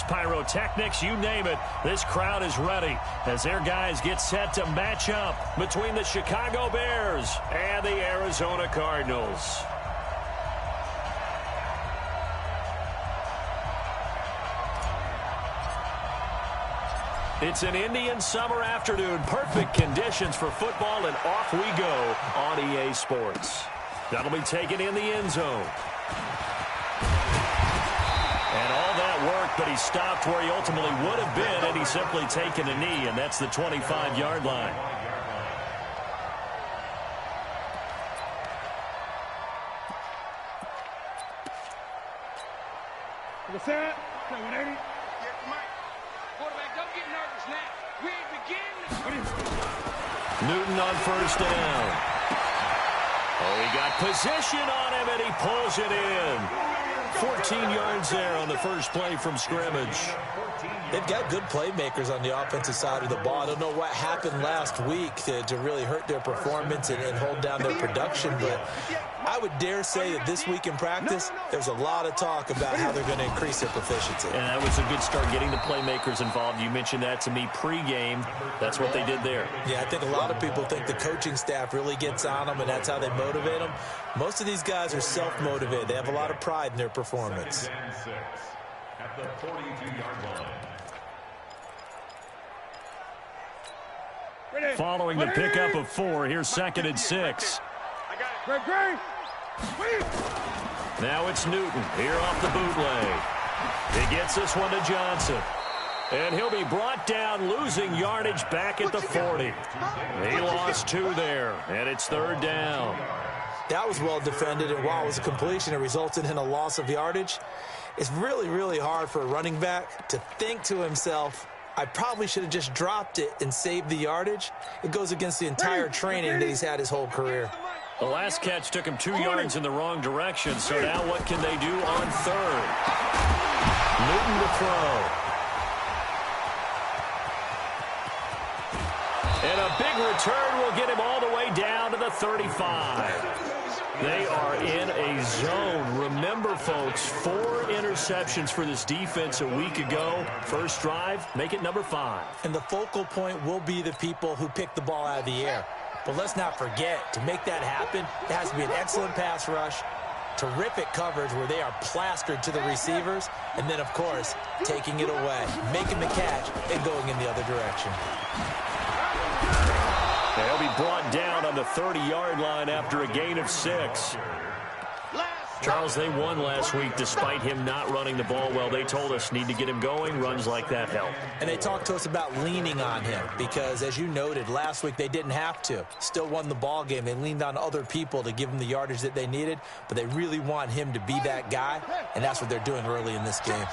fireworks, pyrotechnics, you name it. This crowd is ready as their guys get set to match up between the Chicago Bears and the Arizona Cardinals. It's an Indian summer afternoon. Perfect conditions for football, and off we go on EA Sports. That'll be taken in the end zone. And all that work, but he stopped where he ultimately would have been, and he's simply taken a knee, and that's the 25-yard line. What's that? 180. Newton on first down. Oh, he got position on him, and he pulls it in. 14 yards there on the first play from scrimmage. They've got good playmakers on the offensive side of the ball. I don't know what happened last week to really hurt their performance and hold down their production, but I would dare say that this week in practice, there's a lot of talk about how they're going to increase their proficiency. And that was a good start, getting the playmakers involved. You mentioned that to me pregame. That's what they did there. Yeah, I think a lot of people think the coaching staff really gets on them, and that's how they motivate them. Most of these guys are self-motivated. They have a lot of pride in their performance. At the 42-yard line. Following the pickup of 4, here's 2nd and 6. Now it's Newton here off the bootleg. He gets this one to Johnson. And he'll be brought down, losing yardage back at the 40. He lost 2 there, and it's 3rd down. That was well defended, and while it was a completion, it resulted in a loss of yardage. It's really, really hard for a running back to think to himself, I probably should have just dropped it and saved the yardage. It goes against the entire training that he's had his whole career. The last catch took him 2 yards in the wrong direction, so now what can they do on 3rd? Newton to throw. And a big return will get him all the way down to the 35. They are in a zone. Remember, folks, 4 interceptions for this defense a week ago. First drive, make it number 5. And the focal point will be the people who pick the ball out of the air. But let's not forget, to make that happen, it has to be an excellent pass rush, terrific coverage where they are plastered to the receivers, and then, of course, taking it away, making the catch, and going in the other direction. They'll be brought down on the 30-yard line after a gain of 6. Charles, they won last week despite him not running the ball well. They told us need to get him going. Runs like that help. And they talked to us about leaning on him because, as you noted, last week they didn't have to. Still won the ball game. They leaned on other people to give them the yardage that they needed, but they really want him to be that guy, and that's what they're doing early in this game.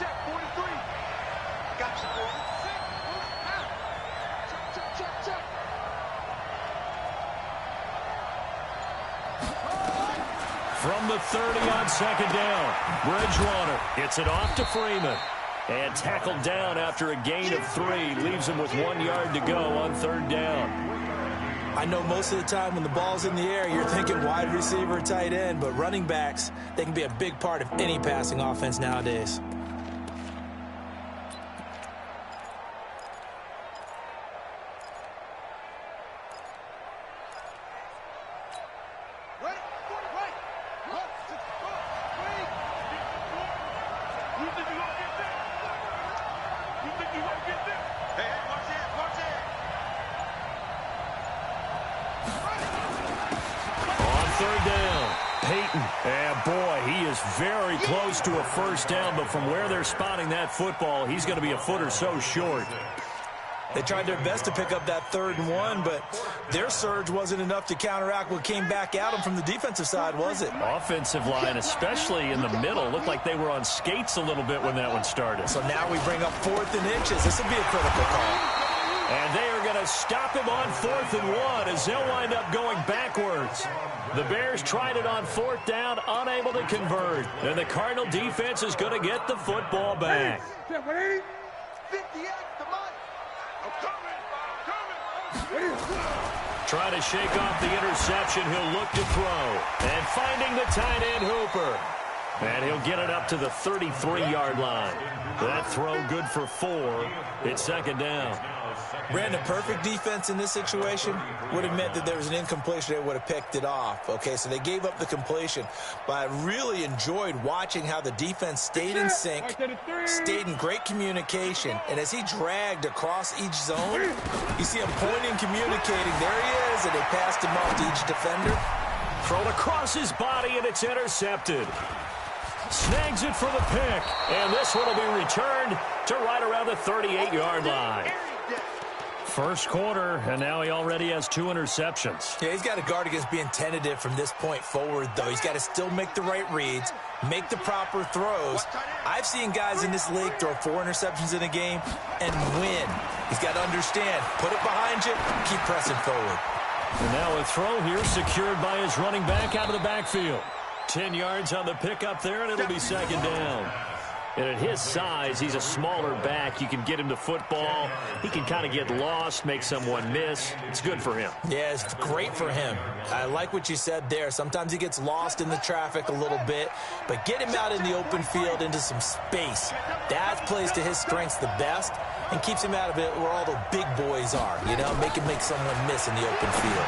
From the 30 on 2nd down, Bridgewater gets it off to Freeman. And tackled down after a gain of 3. Leaves him with 1 yard to go on 3rd down. I know most of the time when the ball's in the air, you're thinking wide receiver, tight end, but running backs, they can be a big part of any passing offense nowadays. Very close to a first down, but from where they're spotting that football, he's going to be a foot or so short. They tried their best to pick up that 3rd and 1, but their surge wasn't enough to counteract what came back at them from the defensive side, was it? Offensive line, especially in the middle, looked like they were on skates a little bit when that one started. So now we bring up 4th and inches. This will be a critical call. And they are going to stop him on 4th and 1 as they'll wind up going backwards. The Bears tried it on 4th down, unable to convert. And the Cardinal defense is going to get the football back. Trying to shake off the interception, he'll look to throw. And finding the tight end Hooper. And he'll get it up to the 33-yard line. That throw good for 4. It's second down. Brandon, perfect defense in this situation would have meant that there was an incompletion. They would have picked it off. Okay, so they gave up the completion. But I really enjoyed watching how the defense stayed in sync, stayed in great communication. And as he dragged across each zone, you see him pointing, communicating. There he is, and they passed him off to each defender. Thrown across his body, and it's intercepted. Snags it for the pick. And this one will be returned to right around the 38-yard line. First quarter, and now he already has 2 interceptions. Yeah, he's got to guard against being tentative from this point forward, though. He's got to still make the right reads, make the proper throws. I've seen guys in this league throw 4 interceptions in a game and win. He's got to understand, put it behind you, keep pressing forward. And now a throw here secured by his running back out of the backfield. 10 yards on the pickup there, and it'll be second down. And at his size, he's a smaller back. You can get him to football. He can kind of get lost, make someone miss. It's good for him. Yeah, it's great for him. I like what you said there. Sometimes he gets lost in the traffic a little bit, but get him out in the open field into some space. That plays to his strengths the best and keeps him out of it where all the big boys are, you know, make someone miss in the open field.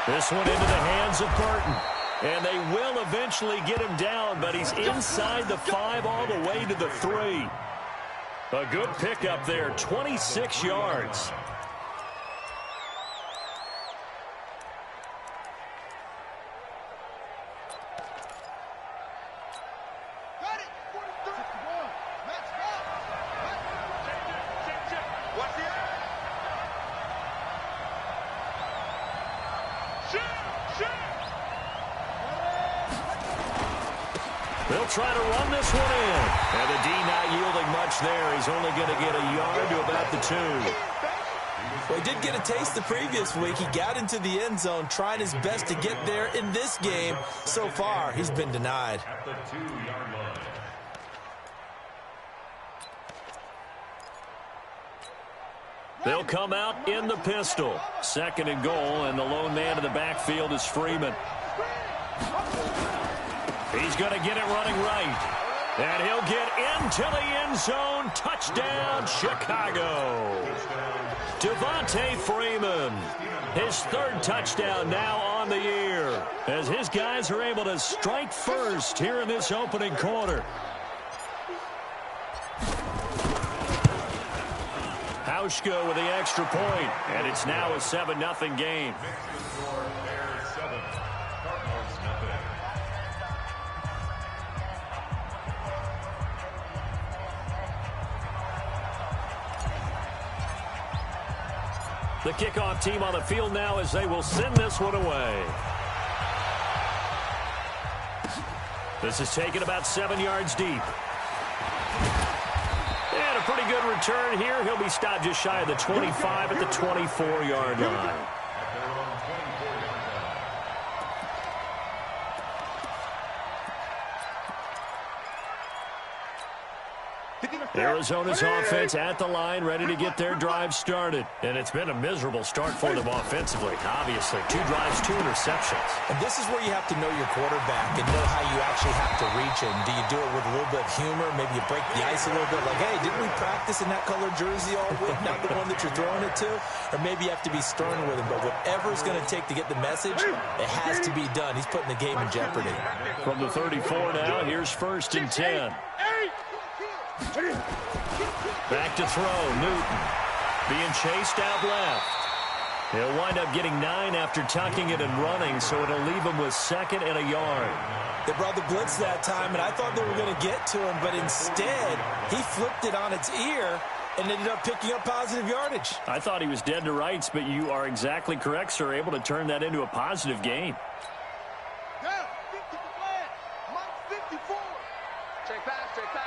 This one into the hands of Burton. And they will eventually get him down, but he's inside the 5 all the way to the 3. A good pickup there, 26 yards. They'll try to run this one in. And the D not yielding much there. He's only going to get a yard to about the 2. Well, he did get a taste the previous week. He got into the end zone, trying his best to get there in this game. So far, he's been denied. At the 2-yard line. They'll come out in the pistol. Second and goal, and the lone man in the backfield is Freeman. He's going to get it running right. And he'll get into the end zone. Touchdown, Chicago. Devontae Freeman. His 3rd touchdown now on the year, as his guys are able to strike first here in this opening quarter. Hauschka with the extra point, and it's now a 7-0 game. The kickoff team on the field now as they will send this one away. This is taken about 7 yards deep. And a pretty good return here. He'll be stopped just shy of the 25 at the 24-yard line. Arizona's offense at the line, ready to get their drive started. And it's been a miserable start for them offensively, obviously. 2 drives, 2 interceptions. And this is where you have to know your quarterback and know how you actually have to reach him. Do you do it with a little bit of humor? Maybe you break the ice a little bit, like, hey, didn't we practice in that colored jersey all week, not the one that you're throwing it to? Or maybe you have to be stern with him. But whatever it's going to take to get the message, it has to be done. He's putting the game in jeopardy. From the 34 now, here's 1st and 10. Back to throw, Newton. Being chased out left. He'll wind up getting 9 after tucking it and running, so it'll leave him with 2nd and a yard. They brought the blitz that time, and I thought they were going to get to him, but instead, he flipped it on its ear and ended up picking up positive yardage. I thought he was dead to rights, but you are exactly correct, sir. Able to turn that into a positive gain. Yeah, 50 for flag. Mike 54. Check back, check back.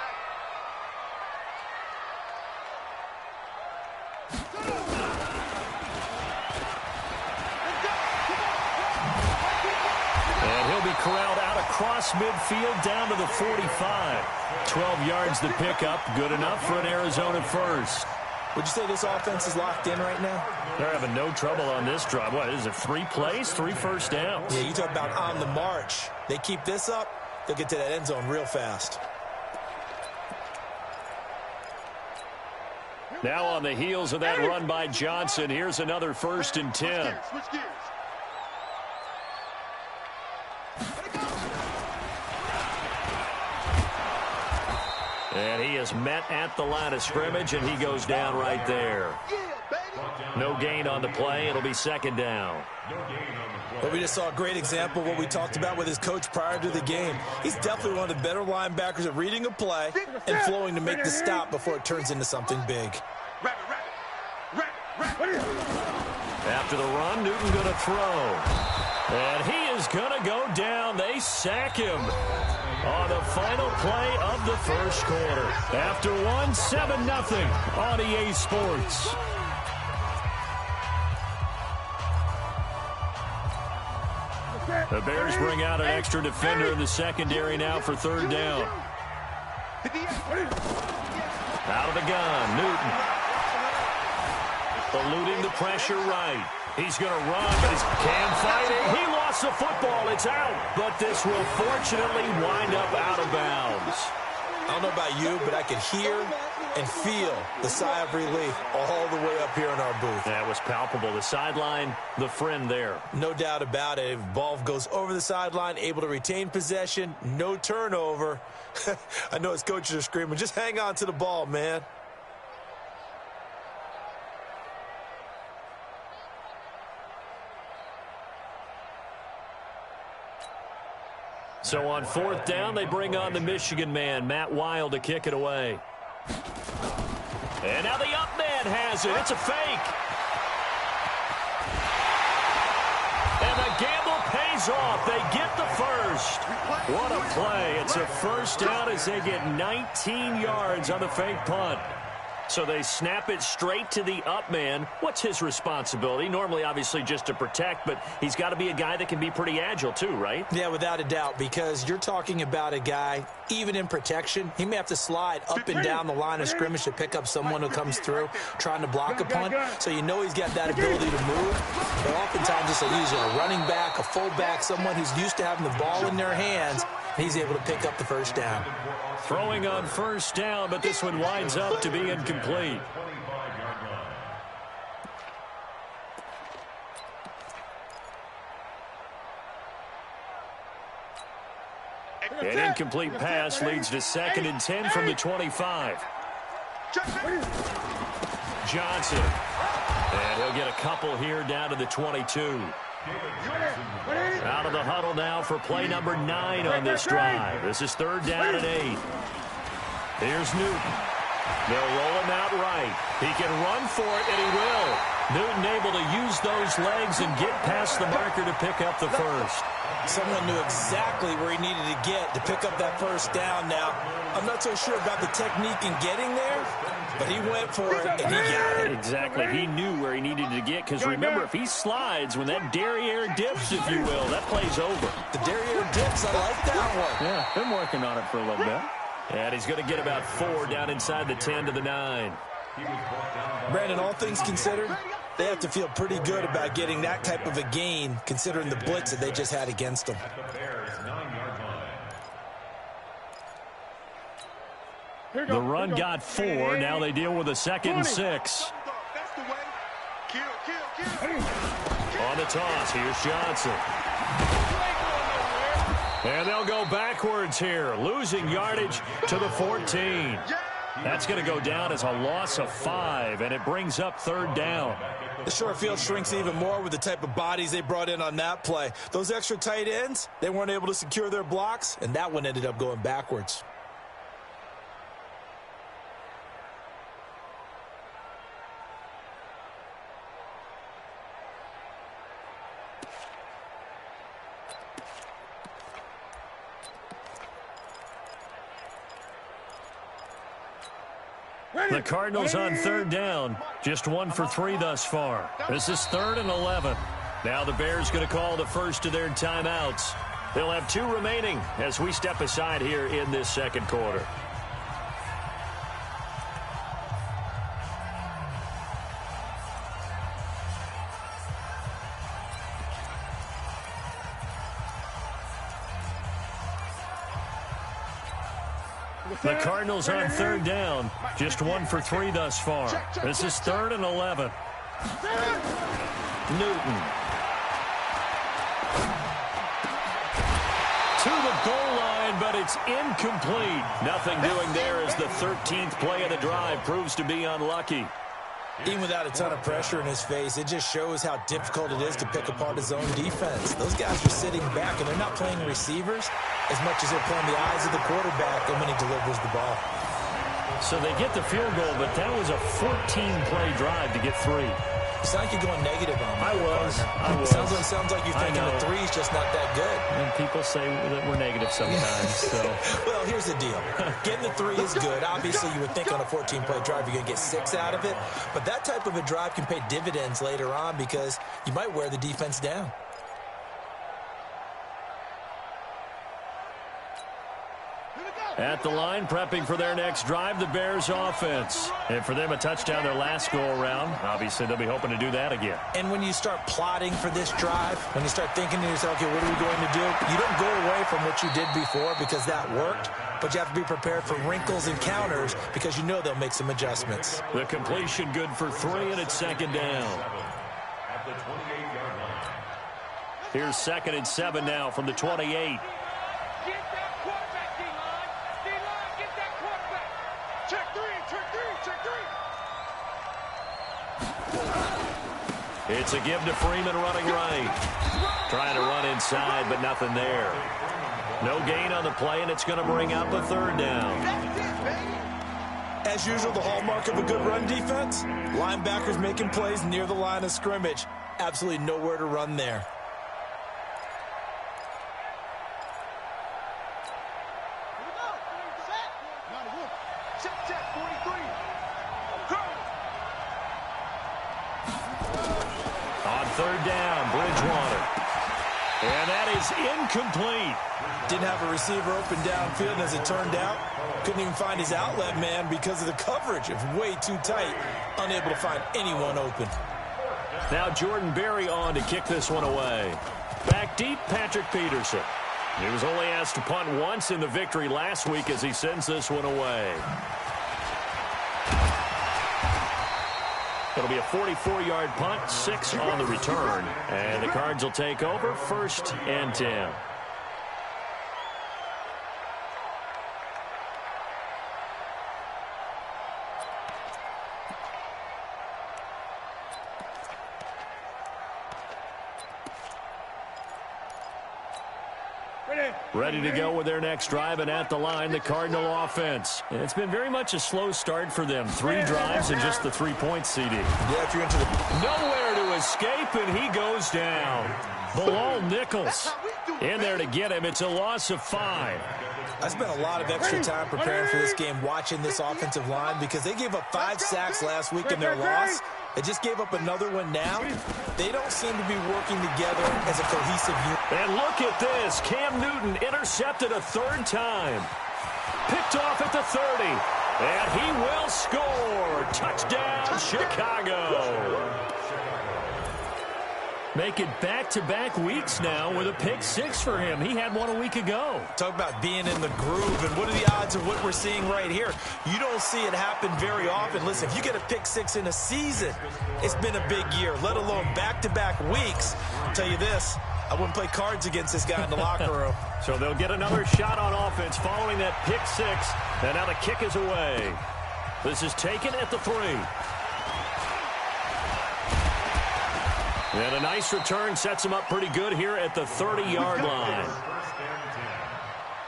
And he'll be corralled out across midfield down to the 45. 12 yards the pickup. Good enough for an Arizona first. Would you say this offense is locked in right now? They're having no trouble on this drive. What is it, 3 plays, 3 first downs? Yeah, you talk about on the march. They keep this up, they'll get to that end zone real fast. Now on the heels of that run by Johnson, here's another 1st and 10. Switch gears. And he is met at the line of scrimmage, and he goes down right there. No gain on the play. It'll be 2nd down. But we just saw a great example of what we talked about with his coach prior to the game. He's definitely one of the better linebackers at reading a play and flowing to make the stop before it turns into something big. After the run, Newton going to throw. And he is going to go down. They sack him on the final play of the 1st quarter. After 7-0 on EA Sports. The Bears bring out an extra defender in the secondary now for 3rd down. Out of the gun, Newton. Eluding the pressure right. He's going to run, but he can't fight it. He lost the football. It's out. But this will fortunately wind up out of bounds. I don't know about you, but I could hear and feel the sigh of relief all the way up here in our booth. That was palpable. The sideline, the friend there. No doubt about it. If ball goes over the sideline, able to retain possession, no turnover. I know his coaches are screaming, just hang on to the ball, man. So on 4th down, they bring on the Michigan man, Matt Wild, to kick it away. And now the up man has it. It's a fake. And the gamble pays off. They get the 1st. What a play. It's a 1st down as they get 19 yards on the fake punt. So they snap it straight to the up man. What's his responsibility? Normally, obviously, just to protect, but he's got to be a guy that can be pretty agile too, right? Yeah, without a doubt, because you're talking about a guy, even in protection, he may have to slide up and down the line of scrimmage to pick up someone who comes through trying to block a punt. So you know he's got that ability to move. But oftentimes, it's usually a running back, a fullback, someone who's used to having the ball in their hands, and he's able to pick up the 1st down. Throwing on 1st down, but this one winds up to be incomplete. An incomplete pass leads to 2nd and 10 from the 25. Johnson. And he'll get a couple here down to the 22. Out of the huddle now for play number 9 on this drive. This is 3rd down and 8. Here's Newton. They'll roll him out right. He can run for it, and he will. Newton able to use those legs and get past the marker to pick up the 1st. Someone knew exactly where he needed to get to pick up that 1st down. Now, I'm not so sure about the technique in getting there, but he went for it, and he got it. Exactly. He knew where he needed to get, because remember, if he slides, when that derriere dips, if you will, that play's over. The derriere dips, I like that one. Yeah, been working on it for a little bit. And he's going to get about 4 down inside the 10 to the 9. Brandon, all things considered, they have to feel pretty good about getting that type of a gain, considering the blitz that they just had against them. The run got 4. Now they deal with a 2nd and 6. On the toss, here's Johnson. And they'll go backwards here, losing yardage to the 14. That's going to go down as a loss of 5, and it brings up 3rd down. The short field shrinks even more with the type of bodies they brought in on that play. Those extra tight ends, they weren't able to secure their blocks, and that one ended up going backwards. The Cardinals on 3rd down, just 1 for 3 thus far. This is 3rd and 11. Now the Bears going to call the first of their timeouts. They'll have 2 remaining as we step aside here in this 2nd quarter. The Cardinals on third down. Just 1 for 3 thus far. This is 3rd and 11. Newton. To the goal line, but it's incomplete. Nothing doing there as the 13th play of the drive proves to be unlucky. Even without a ton of pressure in his face, it just shows how difficult it is to pick apart his own defense. Those guys are sitting back, and they're not playing receivers as much as they're playing the eyes of the quarterback and when he delivers the ball. So they get the field goal, but that was a 14-play drive to get 3. It sounds like you're going negative on me. I was. Sounds like you're thinking the 3's just not that good. And people say that we're negative sometimes. So. Well, here's the deal. Getting the 3 is good. Obviously, you would think on a 14-play drive you're going to get 6 out of it. But that type of a drive can pay dividends later on because you might wear the defense down. At the line, prepping for their next drive, the Bears offense. And for them, a touchdown their last go-around. Obviously, they'll be hoping to do that again. And when you start plotting for this drive, when you start thinking to yourself, okay, what are we going to do? You don't go away from what you did before because that worked, but you have to be prepared for wrinkles and counters because you know they'll make some adjustments. The completion good for 3, and it's 2nd down. At the 28-yard line. Here's 2nd and 7 now from the 28. It's a give to Freeman running right. Trying to run inside, but nothing there. No gain on the play, and it's going to bring up a 3rd down. As usual, the hallmark of a good run defense, linebackers making plays near the line of scrimmage. Absolutely nowhere to run there. On 3rd down, Bridgewater. And that is incomplete. Didn't have a receiver open downfield, and as it turned out, couldn't even find his outlet man because of the coverage. It was way too tight, unable to find anyone open. Now Jordan Berry on to kick this one away. Back deep, Patrick Peterson. He was only asked to punt once in the victory last week as he sends this one away. It'll be a 44-yard punt, 6 on the return. And the Cards will take over, 1st and 10. Ready to go with their next drive, and at the line, the Cardinal offense. And it's been very much a slow start for them. 3 drives and just the 3 points, CD. Yeah, if you're into the... Nowhere to escape, and he goes down. Bilal Nichols in there to get him. It's a loss of 5. I spent a lot of extra time preparing for this game, watching this offensive line, because they gave up 5 sacks last week in their loss. They just gave up another one now. They don't seem to be working together as a cohesive unit. And look at this. Cam Newton intercepted a 3rd time. Picked off at the 30. And he will score. Touchdown, Chicago. Make it back-to-back weeks now with a pick 6 for him. He had one a week ago. Talk about being in the groove, and what are the odds of what we're seeing right here? You don't see it happen very often. Listen, if you get a pick 6 in a season, it's been a big year, let alone back-to-back weeks. I'll tell you this, I wouldn't play cards against this guy in the locker room. So they'll get another shot on offense following that pick 6, and now the kick is away. This is taken at the 3. And a nice return sets him up pretty good here at the 30-yard line. First and 10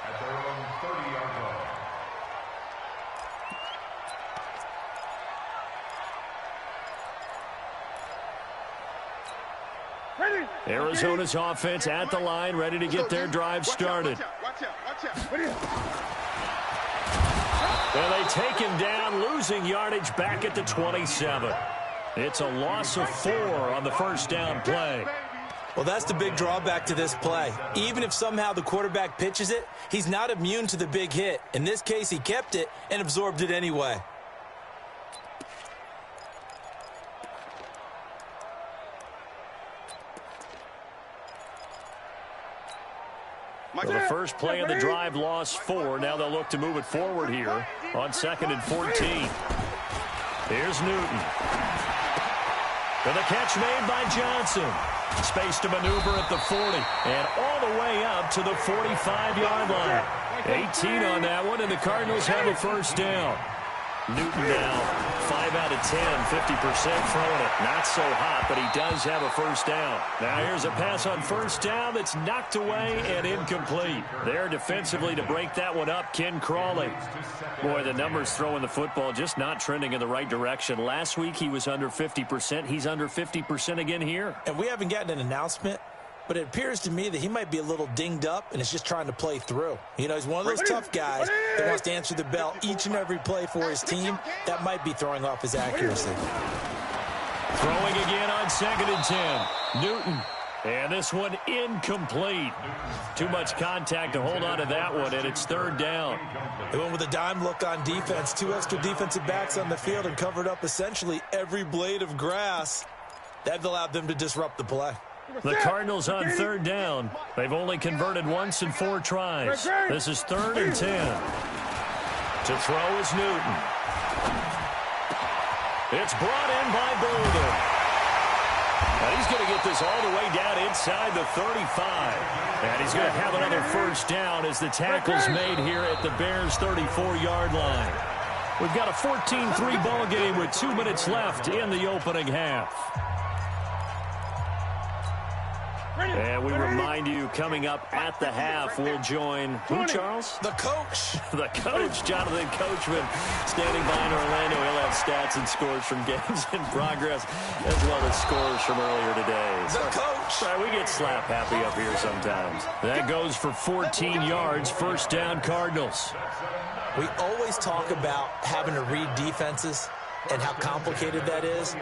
at their own 30-yard line. Arizona's offense at the line, ready to get their drive started. Watch out. And they take him down, losing yardage back at the 27. It's a loss of 4 on the 1st down play. Well, that's the big drawback to this play. Even if somehow the quarterback pitches it, he's not immune to the big hit. In this case, he kept it and absorbed it anyway. So the first play of the drive lost 4. Now they'll look to move it forward here on 2nd and 14. Here's Newton. For the catch made by Johnson. Space to maneuver at the 40. And all the way up to the 45-yard line. 18 on that one, and the Cardinals have a first down. Newton now 5 out of 10, 50% throwing it. Not so hot, but he does have a first down. Now here's a pass on first down that's knocked away and incomplete. There defensively to break that one up, Ken Crawley. Boy, the numbers throwing the football just not trending in the right direction. Last week he was under 50%. He's under 50% again here. And we haven't gotten an announcement, but it appears to me that he might be a little dinged up and is just trying to play through. You know, he's one of those tough guys that wants to answer the bell each and every play for his team. That might be throwing off his accuracy. Throwing again on 2nd and 10. Newton. And this one incomplete. Too much contact to hold on to that one, and it's 3rd down. They went with a dime look on defense. 2 extra defensive backs on the field and covered up essentially every blade of grass. That allowed them to disrupt the play. The Cardinals on 3rd down. They've only converted once in 4 tries. This is 3rd and 10. To throw is Newton. It's brought in by Bolden. And he's going to get this all the way down inside the 35. And he's going to have another first down as the tackle's made here at the Bears' 34-yard line. We've got a 14-3 ball game with 2 minutes left in the opening half. And we remind you, coming up at the half, we'll join who, Charles? The coach. The coach, Jonathan Coachman, standing by in Orlando. He'll have stats and scores from games in progress, as well as scores from earlier today. The coach. Sorry, we get slap happy up here sometimes. That goes for 14 yards, first down Cardinals. We always talk about having to read defenses and how complicated that is.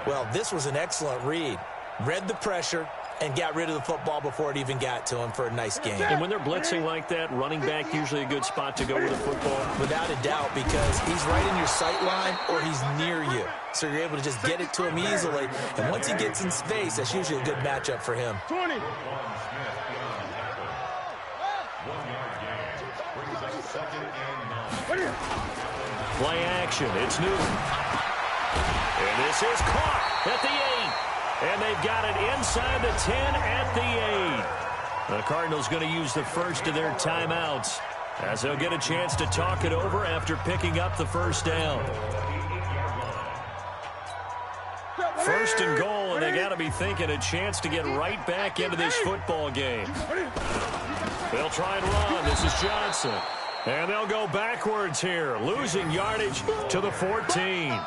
Well, this was an excellent read. Read the pressure and got rid of the football before it even got to him for a nice game. And when they're blitzing like that, running back usually a good spot to go with the football? Without a doubt, because he's right in your sight line or he's near you. So you're able to just get it to him easily. And once he gets in space, that's usually a good matchup for him. 20. Play action. It's Newton. And this is caught at the 8. And they've got it inside the 10 at the 8. The Cardinals going to use the first of their timeouts as they'll get a chance to talk it over after picking up the first down. First and goal, and they got to be thinking a chance to get right back into this football game. They'll try and run. This is Johnson. And they'll go backwards here, losing yardage to the 14.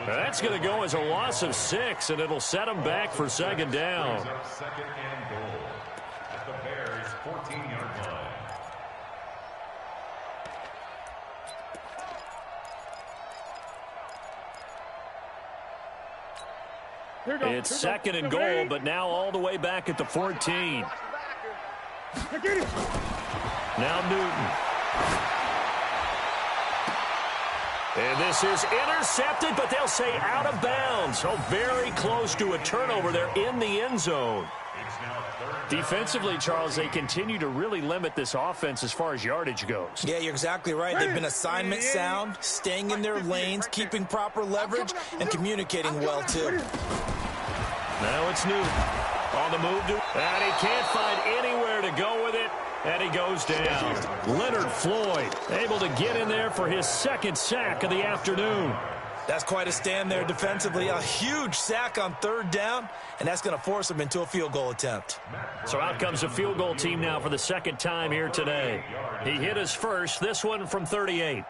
That's going to go as a loss of 6, and it'll set them back for 2nd down. 2nd and goal at the Bears' 14-yard line. It's 2nd and goal, but now all the way back at the 14. Now Newton. And this is intercepted, but they'll say out of bounds. So very close to a turnover there in the end zone. Defensively, Charles, they continue to really limit this offense as far as yardage goes. Yeah, you're exactly right. They've been assignment sound, staying in their lanes, keeping proper leverage, and communicating well, too. Now it's Newton on the move. And he can't find anywhere to go with it. And he goes down. Leonard Floyd able to get in there for his 2nd sack of the afternoon. That's quite a stand there defensively. A huge sack on 3rd down, and that's going to force him into a field goal attempt. So out comes the field goal team now for the 2nd time here today. He hit his first, this one from 38.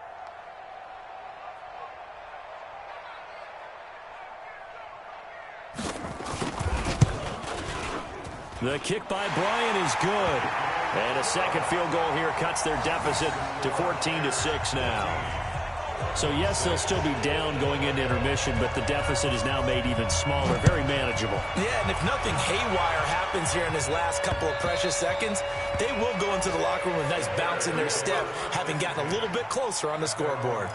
The kick by Bryant is good. And a 2nd field goal here cuts their deficit to 14-6 now. So, yes, they'll still be down going into intermission, but the deficit is now made even smaller, very manageable. Yeah, and if nothing haywire happens here in this last couple of precious seconds, they will go into the locker room with a nice bounce in their step, having gotten a little bit closer on the scoreboard.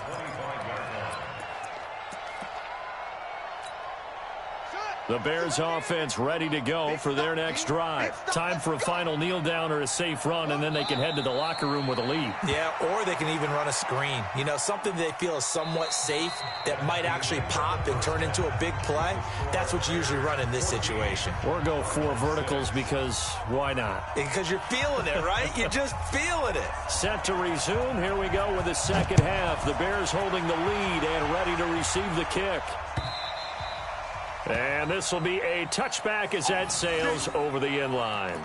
The Bears offense ready to go for their next drive. Time for a final kneel down or a safe run, and then they can head to the locker room with a lead. Yeah, or they can even run a screen. You know, something they feel is somewhat safe that might actually pop and turn into a big play. That's what you usually run in this situation. Or go 4 verticals because why not? Because you're feeling it, right? You're just feeling it. Set to resume. Here we go with the second half. The Bears holding the lead and ready to receive the kick. And this will be a touchback as that sails over the end line.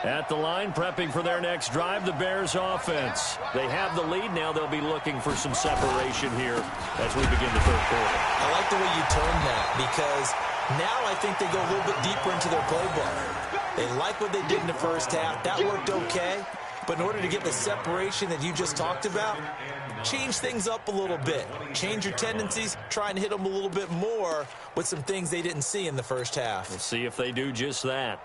At the line, prepping for their next drive, the Bears offense. They have the lead. Now they'll be looking for some separation here as we begin the third quarter. I like the way you turned that because now I think they go a little bit deeper into their playbook. They like what they did in the first half. That worked okay. But in order to get the separation that you just talked about, change things up a little bit. Change your tendencies, try and hit them a little bit more with some things they didn't see in the first half. We'll see if they do just that.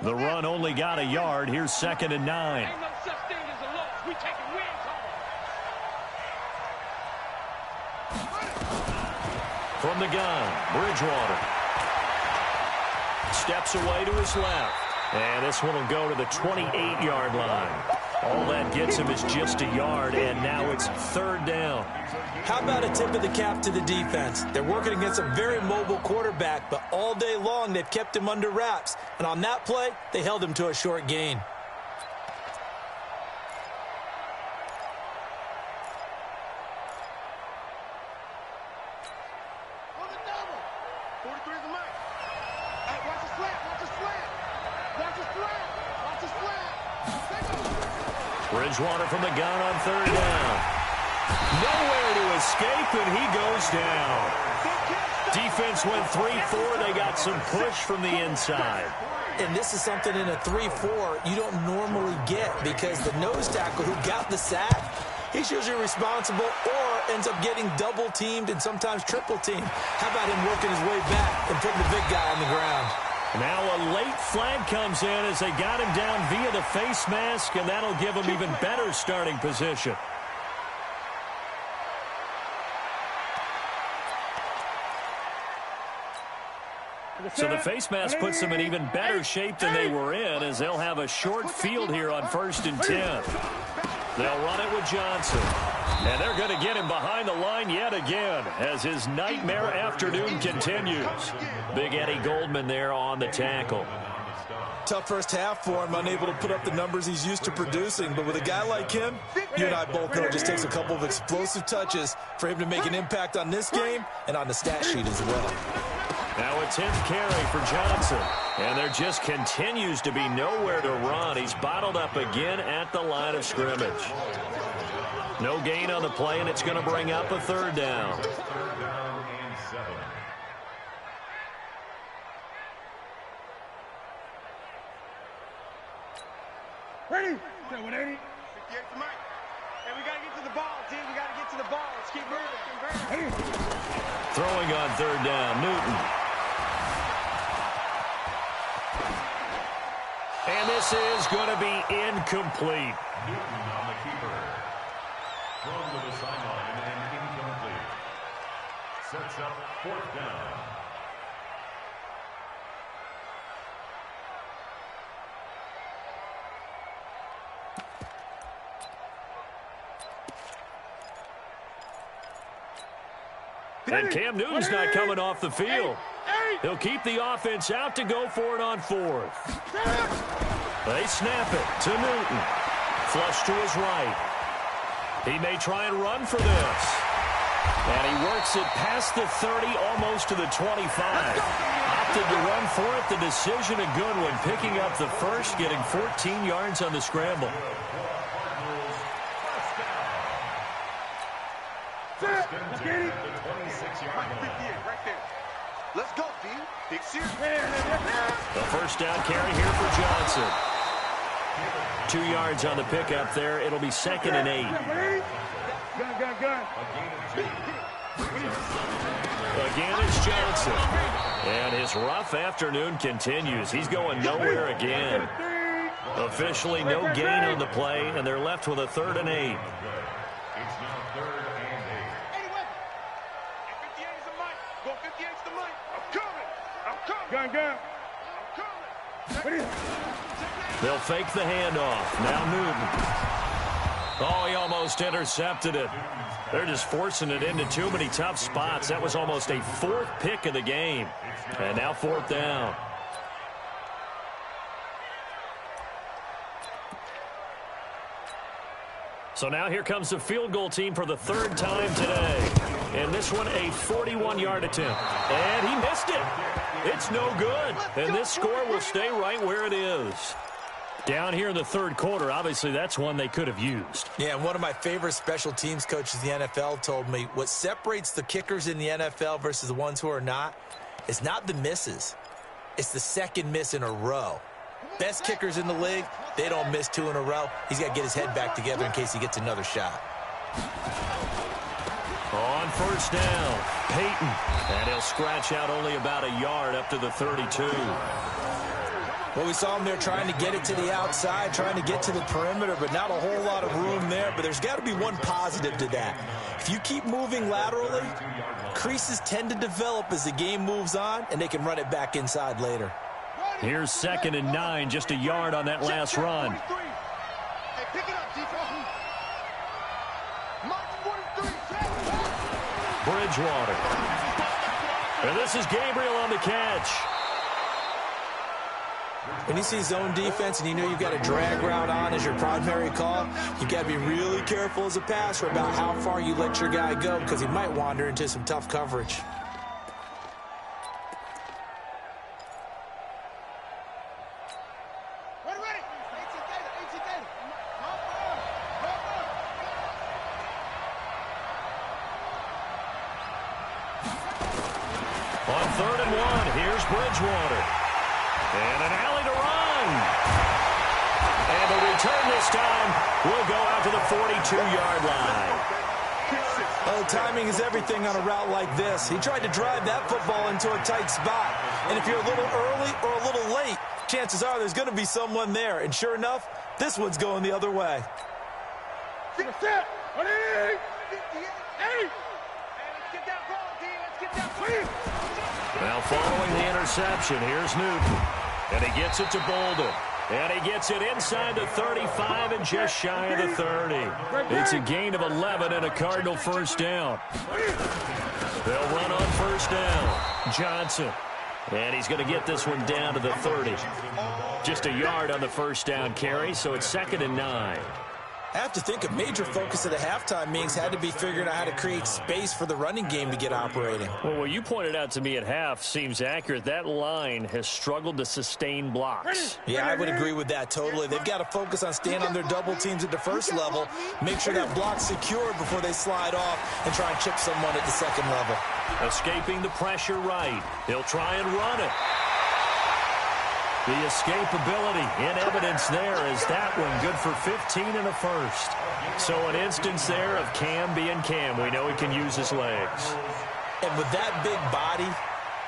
The run only got a yard. Here's 2nd and 9. Ain't no such thing as a loss. We taking wins home. From the gun, Bridgewater. Steps away to his left. And this one will go to the 28-yard line. All that gets him is just a yard, and now it's 3rd down. How about a tip of the cap to the defense? They're working against a very mobile quarterback, but all day long they've kept him under wraps. And on that play, they held him to a short gain. On the double. 43 is the mic. Hey, watch the slant. Watch the slant. Watch the slant. Watch the slant. Bridgewater from the gun on 3rd down. Nowhere to escape, and he goes down. Defense went 3-4. They got some push from the inside. And this is something in a 3-4 you don't normally get because the nose tackle who got the sack, he's usually responsible or ends up getting double-teamed and sometimes triple-teamed. How about him working his way back and putting the big guy on the ground? Now a late flag comes in as they got him down via the face mask, and that'll give him even better starting position. So the face mask puts them in even better shape than they were in as they'll have a short field here on 1st and 10. They'll run it with Johnson. And they're going to get him behind the line yet again as his nightmare afternoon continues. Big Eddie Goldman there on the tackle. Tough first half for him, unable to put up the numbers he's used to producing. But with a guy like him, you and I both know it just takes a couple of explosive touches for him to make an impact on this game and on the stat sheet as well. Now a 10th carry for Johnson. And there just continues to be nowhere to run. He's bottled up again at the line of scrimmage. No gain on the play, and it's going to bring up a 3rd down. Ready? 180. 58 for Mike. Hey, we got to get to the ball, team. We got to get to the ball. Let's keep moving. Throwing on 3rd down, Newton. And this is going to be incomplete. Newton on the keeper. Thrown to the sideline and incomplete. Sets up 4th down. And Cam Newton's not coming off the field. He'll keep the offense out to go for it on 4th. They snap it to Newton. Flush to his right. He may try and run for this. And he works it past the 30, almost to the 25. Opted to run for it. The decision a good one. Picking up the first, getting 14 yards on the scramble. Let's get it. The 26-yard line. Right there. Let's go, D. Big series. The first down carry here for Johnson. 2 yards on the pickup there. It'll be 2nd and 8. Gun. Again, it's Johnson. And his rough afternoon continues. He's going nowhere again. Officially no gain on the play, and they're left with a 3rd and 8. It's now 3rd and 8. 58 is the mic. Go 58 is the mic. I'm coming. Gun. I'm coming. They'll fake the handoff. Now Newton. Oh, he almost intercepted it. They're just forcing it into too many tough spots. That was almost a 4th pick of the game. And now 4th down. So now here comes the field goal team for the 3rd time today. And this one a 41-yard attempt. And he missed it. It's no good. And this score will stay right where it is. Down here in the 3rd quarter, obviously that's one they could have used. Yeah, and one of my favorite special teams coaches in the NFL told me what separates the kickers in the NFL versus the ones who are not is not the misses. It's the 2nd miss in a row. Best kickers in the league, they don't miss 2 in a row. He's got to get his head back together in case he gets another shot. On 1st down, Peyton. And he'll scratch out only about a yard up to the 32. Well, we saw him there trying to get it to the outside, trying to get to the perimeter, but not a whole lot of room there. But there's got to be one positive to that. If you keep moving laterally, creases tend to develop as the game moves on, and they can run it back inside later. Here's 2nd and 9, just a yard on that last run. Hey, pick it up, defense. Mark 43. Bridgewater. And this is Gabriel on the catch. When you see zone defense and you know you've got a drag route on as your primary call, you've got to be really careful as a passer about how far you let your guy go because he might wander into some tough coverage. On 3rd and 1, here's Bridgewater. And an alley to run. And the return this time will go out to the 42-yard line. Oh, timing is everything on a route like this. He tried to drive that football into a tight spot. And if you're a little early or a little late, chances are there's going to be someone there. And sure enough, this one's going the other way. Now following the interception, here's Newton. And he gets it to Bolden. And he gets it inside the 35 and just shy of the 30. It's a gain of 11 and a Cardinal 1st down. They'll run on 1st down. Johnson. And he's going to get this one down to the 30. Just a yard on the 1st down carry, so it's 2nd and 9. I have to think a major focus of the halftime meetings had to be figuring out how to create space for the running game to get operating. Well, what you pointed out to me at half seems accurate. That line has struggled to sustain blocks. Yeah, I would agree with that totally. They've got to focus on staying on their double teams at the 1st level, make sure that block's secure before they slide off and try and chip someone at the 2nd level. Escaping the pressure right. He'll try and run it. The escapability in evidence there is that one good for 15 and a 1st. So an instance there of Cam being Cam. We know he can use his legs. And with that big body,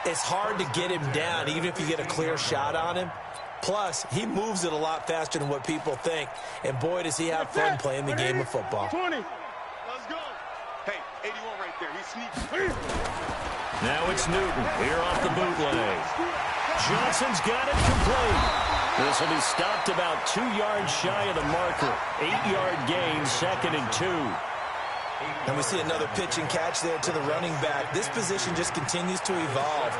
it's hard to get him down even if you get a clear shot on him. Plus, he moves it a lot faster than what people think. And boy, does he have fun playing the game of football. 20. Let's go. Hey, 81 right there. He's sneaky. Now it's Newton here off the bootleg. Johnson's got it complete. This will be stopped about 2 yards shy of the marker. 8-yard gain, 2nd and 2. And we see another pitch and catch there to the running back. This position just continues to evolve.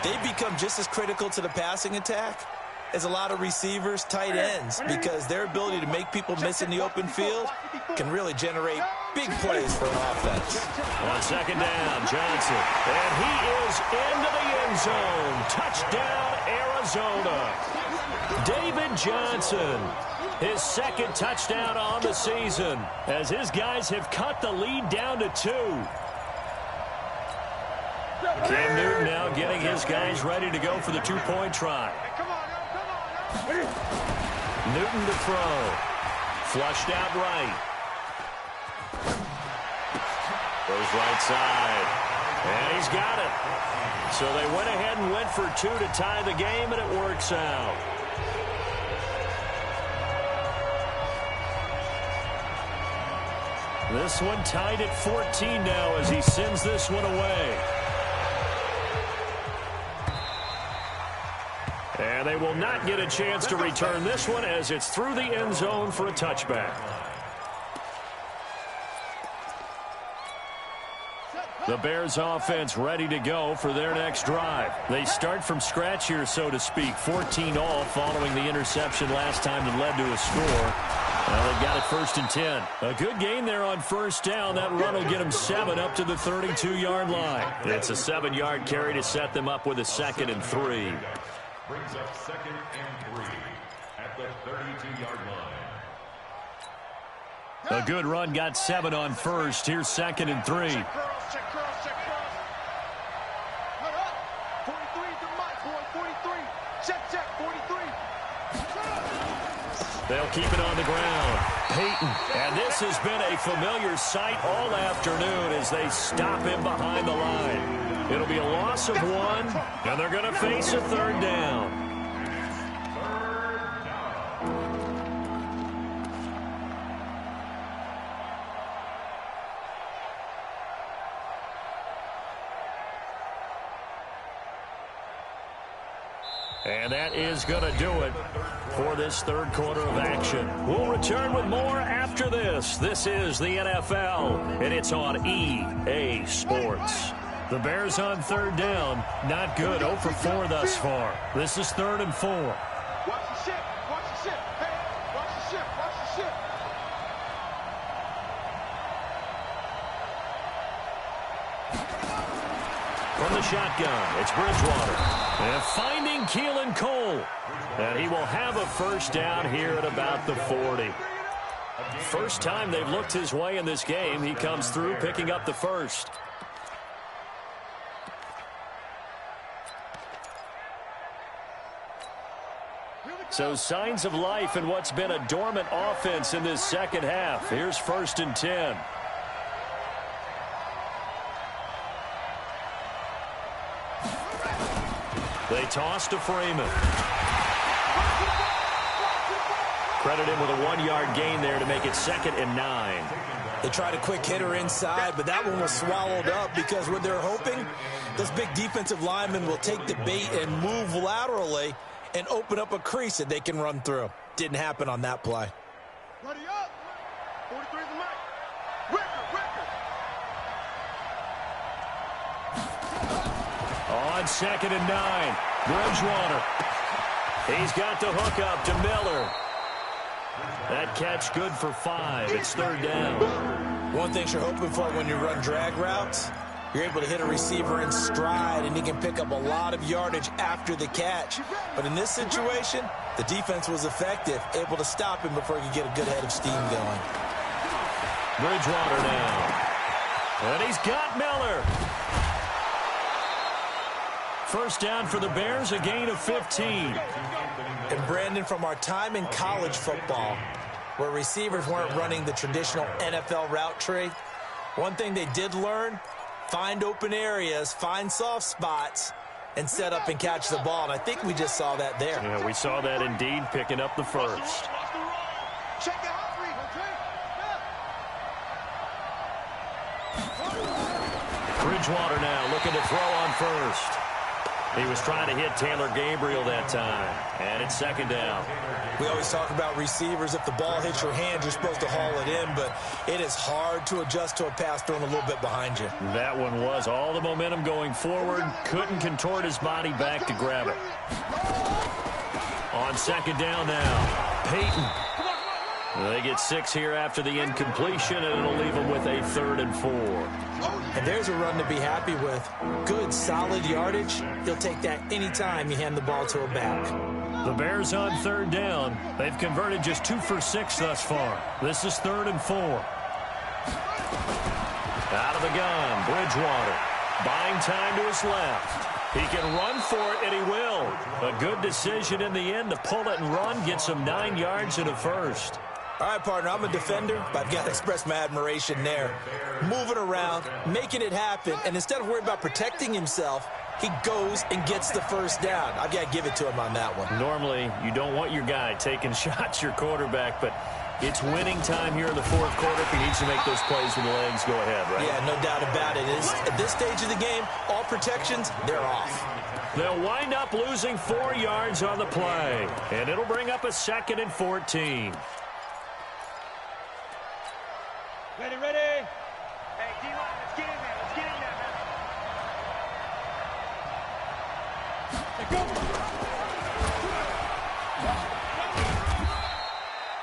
They've become just as critical to the passing attack as a lot of receivers, tight ends, because their ability to make people miss in the open field can really generate big plays for an offense. On 2nd down, Johnson. And he is into the end zone. Touchdown, Arizona. David Johnson, his 2nd touchdown on the season, as his guys have cut the lead down to 2. Cam Newton now getting his guys ready to go for the 2-point try. Newton to throw. Flushed out right. Goes right side. And he's got it. So they went ahead and went for 2 to tie the game, and it works out. This one tied at 14 now as he sends this one away. And they will not get a chance to return this one as it's through the end zone for a touchback. The Bears offense ready to go for their next drive. They start from scratch here, so to speak. 14-all following the interception last time that led to a score. Well, they've got it 1st and 10. A good gain there on 1st down. That run will get them 7 up to the 32-yard line. It's a 7-yard carry to set them up with a 2nd and 3. Brings up 2nd and 3 at the 32-yard line. A good run got 7 on 1st. Here's 2nd and 3. Check cross, check cross, check cross. Cut up. 43 is the mark, boy. 43. Check, check, 43. They'll keep it on the ground. Peyton. And this has been a familiar sight all afternoon as they stop him behind the line. It'll be a loss of 1, and they're going to face a 3rd down. And that is going to do it for this 3rd quarter of action. We'll return with more after this. This is the NFL, and it's on EA Sports. The Bears on 3rd down. Not good. 0 for 4 thus far. This is 3rd and 4. Watch the ship. Watch the ship. Hey, watch the ship. Watch the ship. From the shotgun, it's Bridgewater. And finding Keelan Cole. And he will have a 1st down here at about the 40. First time they've looked his way in this game. He comes through picking up the 1st. So signs of life in what's been a dormant offense in this 2nd half. Here's 1st and 10. They toss to Freeman. Credit him with a 1-yard gain there to make it 2nd and 9. They tried a quick hitter inside, but that one was swallowed up because what they're hoping, those big defensive linemen will take the bait and move laterally and open up a crease that they can run through. Didn't happen on that play. Ready up. 43 is the mark. On 2nd and 9, Bridgewater. He's got the hook up to Miller. That catch good for 5. It's 3rd down. One thing you're hoping for when you run drag routes, you're able to hit a receiver in stride, and he can pick up a lot of yardage after the catch. But in this situation, the defense was effective, able to stop him before he could get a good head of steam going. Bridgewater now. And he's got Miller. 1st down for the Bears, a gain of 15. And Brandon, from our time in college football, where receivers weren't running the traditional NFL route tree, one thing they did learn, find open areas, find soft spots, and set up and catch the ball. And I think we just saw that there. Yeah, we saw that indeed, picking up the 1st. Check the hot read. Bridgewater now looking to throw on 1st. He was trying to hit Taylor Gabriel that time. And it's 2nd down. We always talk about receivers. If the ball hits your hand, you're supposed to haul it in, but it is hard to adjust to a pass thrown a little bit behind you. That one was all the momentum going forward. Couldn't contort his body back to grab it. On 2nd down now, Peyton. They get 6 here after the incompletion, and it'll leave them with a 3rd and 4. And there's a run to be happy with. Good, solid yardage. He'll take that anytime you hand the ball to a back. The Bears on 3rd down. They've converted just 2 for 6 thus far. This is 3rd and 4. Out of the gun, Bridgewater. Buying time to his left. He can run for it, and he will. A good decision in the end to pull it and run. Gets him 9 yards and a 1st. All right, partner, I'm a defender, but I've got to express my admiration there. Moving around, making it happen, and instead of worrying about protecting himself, he goes and gets the 1st down. I've got to give it to him on that one. Normally, you don't want your guy taking shots, your quarterback, but It's winning time here in the fourth quarter if he needs to make those plays when the legs go ahead, right? Yeah, no doubt about it. At this stage of the game, all protections, they're off. They'll wind up losing 4 yards on the play, and it'll bring up a 2nd and 14. Ready, ready. Hey, D-line, let's get in there. Let's get in there, man. Hey, go.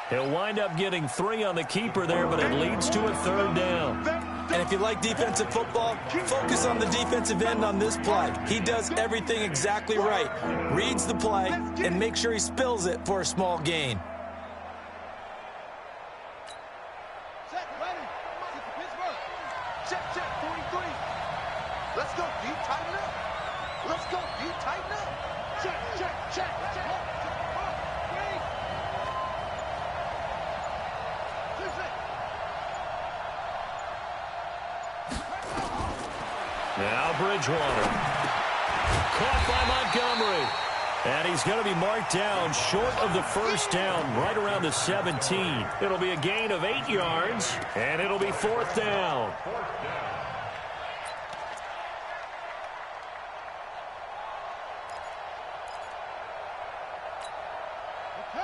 He'll wind up getting 3 on the keeper there, but it leads to a 3rd down. And if you like defensive football, focus on the defensive end on this play. He does everything exactly right. Reads the play and makes sure he spills it for a small gain. Check, ready. Pittsburgh. Check, 43. Let's go, D, tighten up. Let's go, D, tighten up. Check. Now Bridgewater. Caught by Montgomery. And he's going to be marked down short of the 1st down, right around the 17. It'll be a gain of 8 yards, and it'll be 4th down.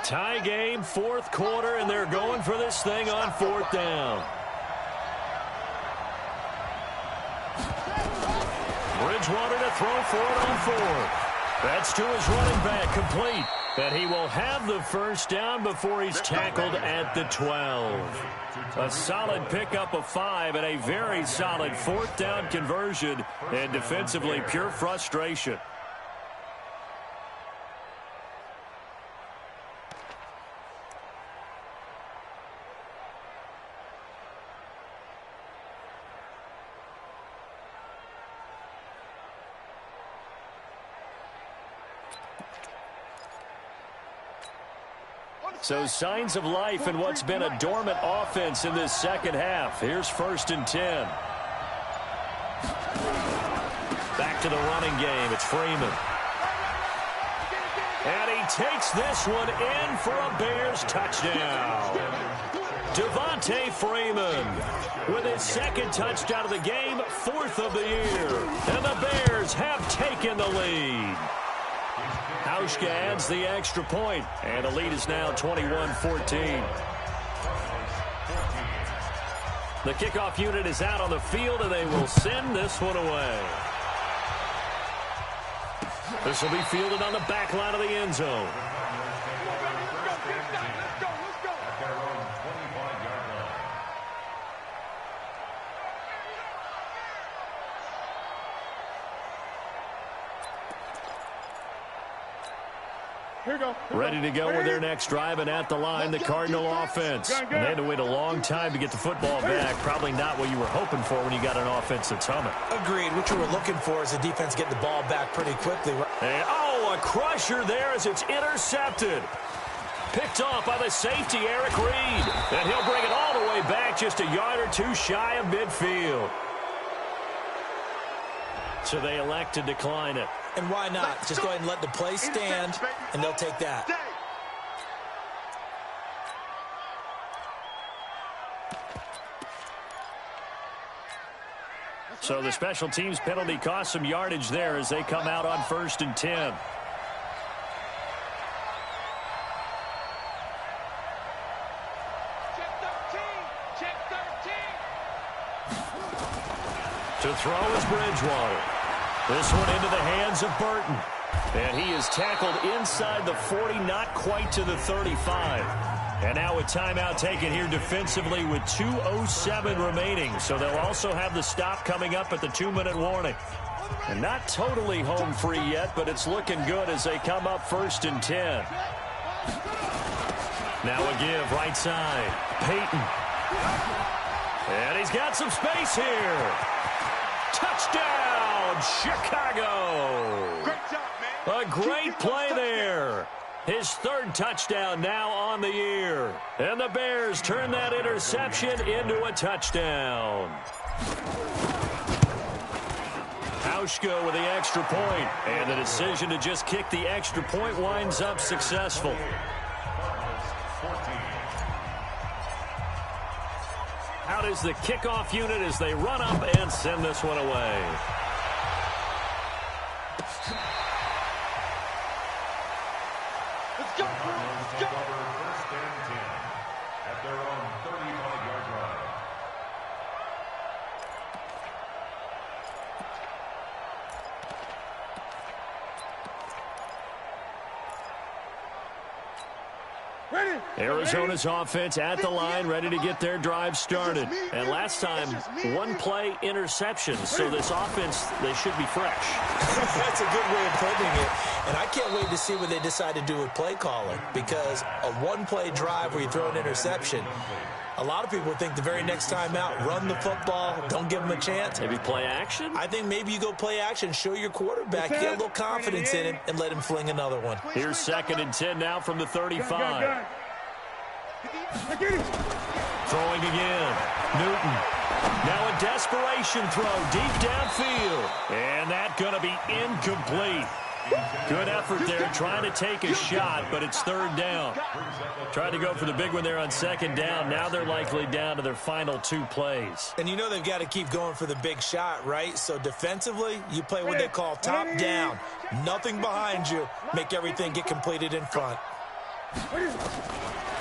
Tie game, 4th quarter, and they're going for this thing on 4th down. Bridgewater to throw for it on 4th. That's to his running back, complete. And he will have the 1st down before he's tackled at the 12. A solid pickup of 5 and a very solid 4th down conversion. And defensively, pure frustration. So signs of life in what's been a dormant offense in this 2nd half. Here's 1st and 10. Back to the running game. It's Freeman. And he takes this one in for a Bears touchdown. Devontae Freeman with his 2nd touchdown of the game, 4th of the year. And the Bears have taken the lead. Hauschka adds the extra point, and the lead is now 21-14. The kickoff unit is out on the field, and they will send this one away. This will be fielded on the back line of the end zone. Ready to go with their next drive, and at the line, the Cardinal offense. And they had to wait a long time to get the football back. Probably not what you were hoping for when you got an offense that's humming. Agreed. What you were looking for is the defense getting the ball back pretty quickly. And, a crusher there as it's intercepted. Picked off by the safety, Eric Reed. And he'll bring it all the way back just a yard or 2 shy of midfield. So they elect to decline it. And why not? Just go ahead and let the play stand, and they'll take that. So the special teams penalty cost some yardage there as they come out on 1st and 10. To throw is Bridgewater. This one into the hands of Burton. And he is tackled inside the 40, not quite to the 35. And now a timeout taken here defensively with 2:07 remaining. So they'll also have the stop coming up at the 2-minute warning. And not totally home free yet, but it's looking good as they come up 1st and 10. Now a give right side. Peyton. And he's got some space here. Touchdown, Chicago. Great job, man. A great play there. His 3rd touchdown now on the year. And the Bears turn that interception into a touchdown. Hauschka with the extra point. And the decision to just kick the extra point winds up successful. Out is the kickoff unit as they run up and send this one away. Let's go, let's go. First and 10 at their own 35-yard line. Arizona's offense at the line, ready to get their drive started. And last time, one play interception. So this offense, they should be fresh. That's a good way of putting it. And I can't wait to see what they decide to do with play calling, because a one-play drive where you throw an interception, a lot of people think the very next time out, run the football, don't give them a chance. Maybe play action? I think maybe you go play action, show your quarterback, get a little confidence in him, and let him fling another one. Here's 2nd and 10 now from the 35. Throwing again. Newton. Now a desperation throw deep downfield. And that's going to be incomplete. Good effort there, trying to take a shot, but it's 3rd down. Tried to go for the big one there on 2nd down. Now they're likely down to their final 2 plays. And you know they've got to keep going for the big shot, right? So defensively, you play what they call top down. Nothing behind you. Make everything get completed in front.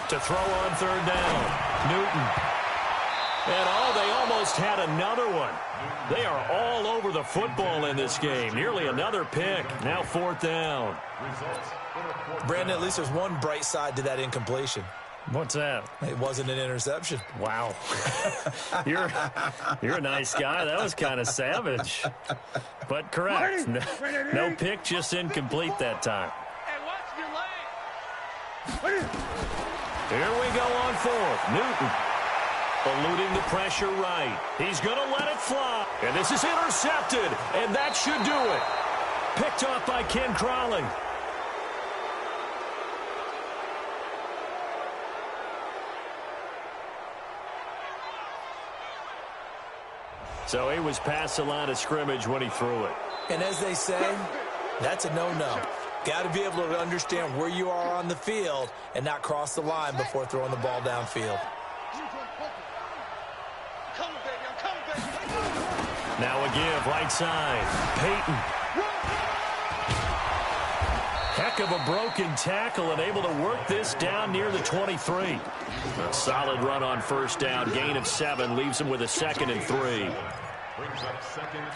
To throw on 3rd down. Newton. And they almost had another one. They are all over the football in this game. Nearly another pick. Now 4th down. Brandon, at least there's one bright side to that incompletion. What's that? It wasn't an interception. Wow. You're a nice guy. That was kind of savage. But correct. No pick, just incomplete that time. Here we go on 4th. Newton. Eluding the pressure right. He's going to let it fly. And this is intercepted. And that should do it. Picked off by Ken Crowley. So he was past the line of scrimmage when he threw it. And as they say, that's a no-no. Got to be able to understand where you are on the field and not cross the line before throwing the ball downfield. Now a give, right side. Peyton. Heck of a broken tackle and able to work this down near the 23. A solid run on 1st down. Gain of 7 leaves him with a 2nd and 3. Brings up 2nd and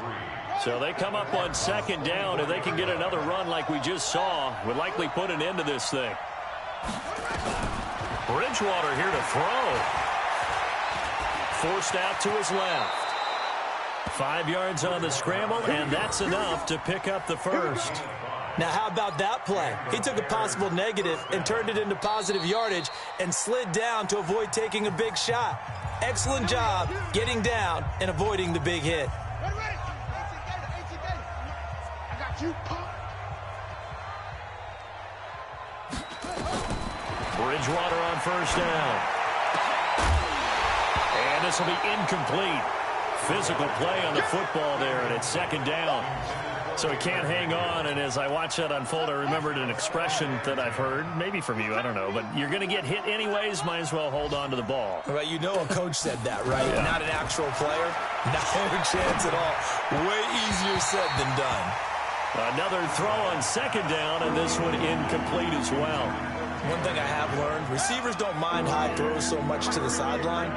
3. So they come up on 2nd down. If they can get another run like we just saw, would likely put an end to this thing. Bridgewater here to throw. Forced out to his left. 5 yards on the scramble, and that's enough to pick up the 1st. Now, how about that play? He took a possible negative and turned it into positive yardage and slid down to avoid taking a big shot. Excellent job getting down and avoiding the big hit. Bridgewater on 1st down. And this will be incomplete. Physical play on the football there, and it's 2nd down. So he can't hang on, and as I watch that unfold, I remembered an expression that I've heard, maybe from you, I don't know, but you're going to get hit anyways, might as well hold on to the ball. Right, you know a coach said that, right? Yeah. Not an actual player. Not a chance at all. Way easier said than done. Another throw on 2nd down, and this one incomplete as well. One thing I have learned, receivers don't mind high throws so much to the sideline,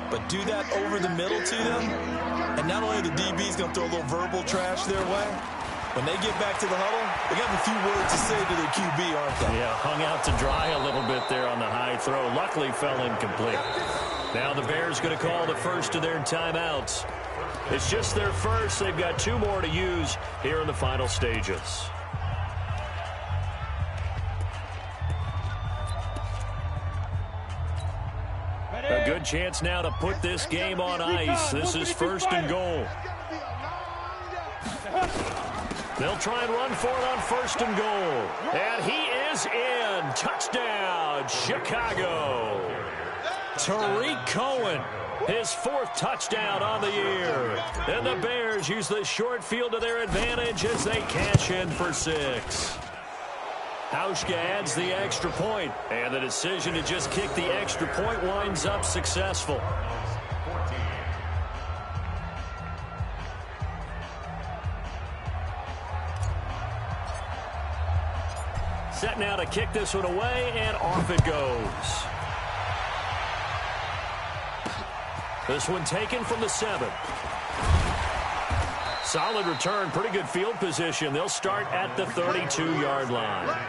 but do that over the middle to them, and not only are the DBs going to throw a little verbal trash their way, when they get back to the huddle, they got a few words to say to their QB, aren't they? Yeah, hung out to dry a little bit there on the high throw. Luckily fell incomplete. Now the Bears going to call the first of their timeouts. It's just their first. They've got 2 more to use here in the final stages. A good chance now to put this game on ice. This is 1st and goal. They'll try and run for it on 1st and goal. And he is in. Touchdown, Chicago. Tariq Cohen, his 4th touchdown on the year. And the Bears use the short field to their advantage as they cash in for 6. Hauschka adds the extra point, and the decision to just kick the extra point winds up successful. Set now to kick this one away, and off it goes. This one taken from the 7. Solid return, pretty good field position. They'll start at the 32-yard line. At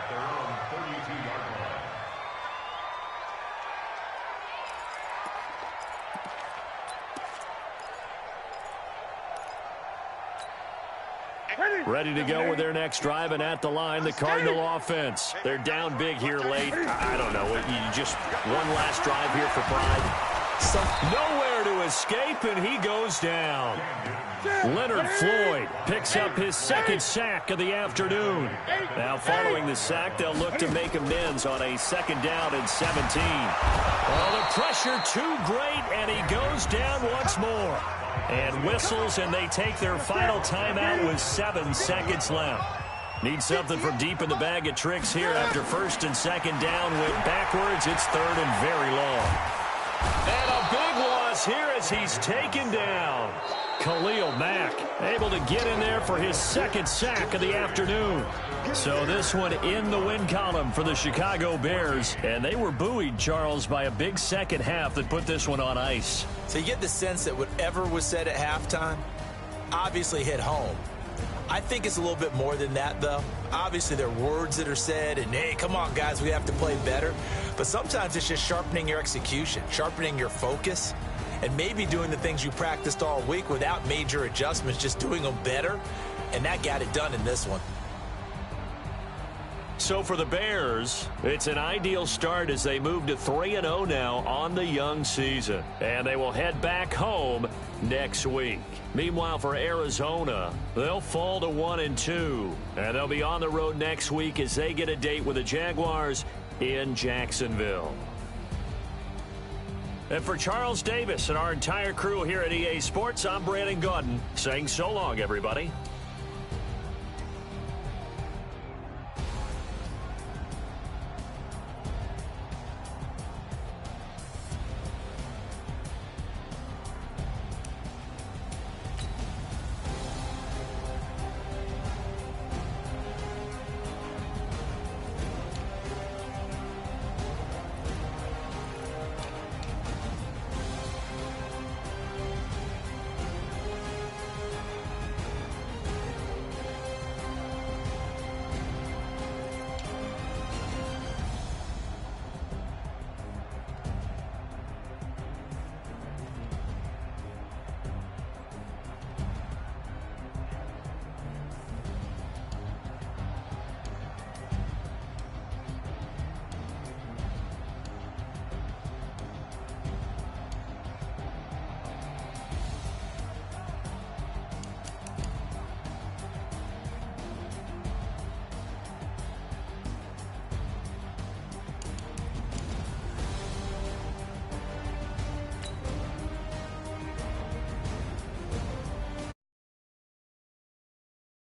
their own 32-yard line. Ready to go with their next drive, and at the line, the Cardinal offense. They're down big here late. I don't know. You just one last drive here for pride. Nowhere to escape, and he goes down. Leonard Floyd picks up his second sack of the afternoon. Now, following the sack, they'll look to make amends on a 2nd down and 17. Oh, the pressure too great, and he goes down once more. And whistles, and they take their final timeout with 7 seconds left. Need something from deep in the bag of tricks here after 1st and 2nd down. Went backwards. It's 3rd and very long. And a big loss here as he's taken down. Khalil Mack able to get in there for his 2nd sack of the afternoon. So this one in the win column for the Chicago Bears. And they were buoyed, Charles, by a big second half that put this one on ice. So you get the sense that whatever was said at halftime obviously hit home. I think it's a little bit more than that, though. Obviously, there are words that are said, and, hey, come on, guys, we have to play better. But sometimes it's just sharpening your execution, sharpening your focus, and maybe doing the things you practiced all week without major adjustments, just doing them better, and that got it done in this one. So for the Bears, it's an ideal start as they move to 3-0 now on the young season. And they will head back home next week. Meanwhile, for Arizona, they'll fall to 1-2. And they'll be on the road next week as they get a date with the Jaguars in Jacksonville. And for Charles Davis and our entire crew here at EA Sports, I'm Brandon Gaudin saying so long, everybody.